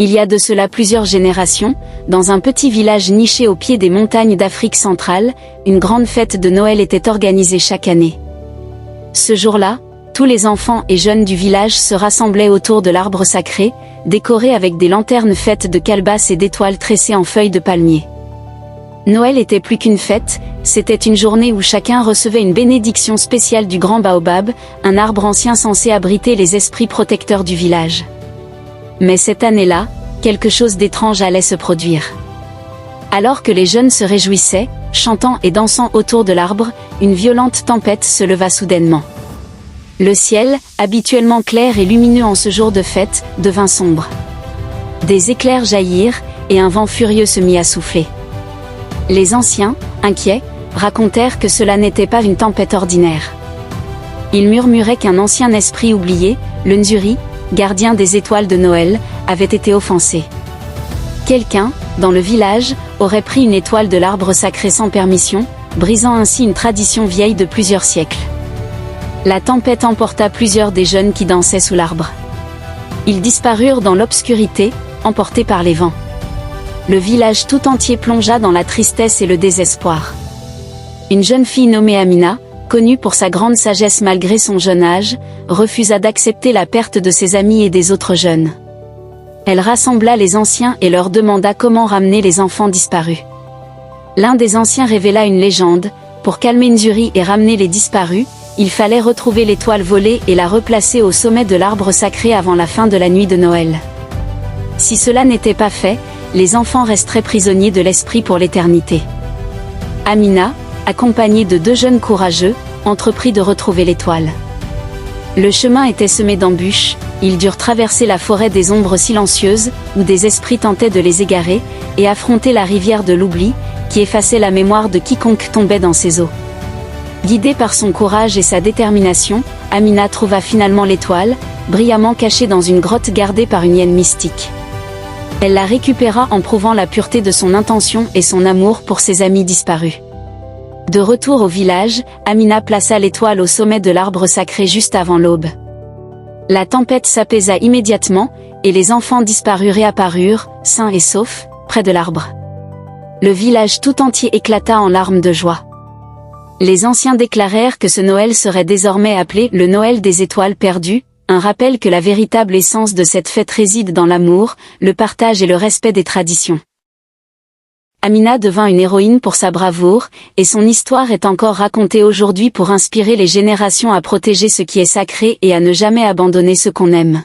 Il y a de cela plusieurs générations, dans un petit village niché au pied des montagnes d'Afrique centrale, une grande fête de Noël était organisée chaque année. Ce jour-là, tous les enfants et jeunes du village se rassemblaient autour de l'arbre sacré, décoré avec des lanternes faites de calebasses et d'étoiles tressées en feuilles de palmier. Noël était plus qu'une fête, c'était une journée où chacun recevait une bénédiction spéciale du grand baobab, un arbre ancien censé abriter les esprits protecteurs du village. Mais cette année-là, quelque chose d'étrange allait se produire. Alors que les jeunes se réjouissaient, chantant et dansant autour de l'arbre, une violente tempête se leva soudainement. Le ciel, habituellement clair et lumineux en ce jour de fête, devint sombre. Des éclairs jaillirent, et un vent furieux se mit à souffler. Les anciens, inquiets, racontèrent que cela n'était pas une tempête ordinaire. Ils murmuraient qu'un ancien esprit oublié, le Nzuri, gardien des étoiles de Noël, avait été offensé. Quelqu'un, dans le village, aurait pris une étoile de l'arbre sacré sans permission, brisant ainsi une tradition vieille de plusieurs siècles. La tempête emporta plusieurs des jeunes qui dansaient sous l'arbre. Ils disparurent dans l'obscurité, emportés par les vents. Le village tout entier plongea dans la tristesse et le désespoir. Une jeune fille nommée Amina, connue pour sa grande sagesse malgré son jeune âge, refusa d'accepter la perte de ses amis et des autres jeunes. Elle rassembla les anciens et leur demanda comment ramener les enfants disparus. L'un des anciens révéla une légende: pour calmer Nzuri et ramener les disparus, il fallait retrouver l'étoile volée et la replacer au sommet de l'arbre sacré avant la fin de la nuit de Noël. Si cela n'était pas fait, les enfants resteraient prisonniers de l'esprit pour l'éternité. Amina, accompagnée de 2 jeunes courageux, entreprit de retrouver l'étoile. Le chemin était semé d'embûches, ils durent traverser la forêt des ombres silencieuses, où des esprits tentaient de les égarer, et affronter la rivière de l'oubli, qui effaçait la mémoire de quiconque tombait dans ses eaux. Guidée par son courage et sa détermination, Amina trouva finalement l'étoile, brillamment cachée dans une grotte gardée par une hyène mystique. Elle la récupéra en prouvant la pureté de son intention et son amour pour ses amis disparus. De retour au village, Amina plaça l'étoile au sommet de l'arbre sacré juste avant l'aube. La tempête s'apaisa immédiatement, et les enfants disparus réapparurent, sains et saufs, près de l'arbre. Le village tout entier éclata en larmes de joie. Les anciens déclarèrent que ce Noël serait désormais appelé le Noël des étoiles perdues, un rappel que la véritable essence de cette fête réside dans l'amour, le partage et le respect des traditions. Amina devint une héroïne pour sa bravoure, et son histoire est encore racontée aujourd'hui pour inspirer les générations à protéger ce qui est sacré et à ne jamais abandonner ce qu'on aime.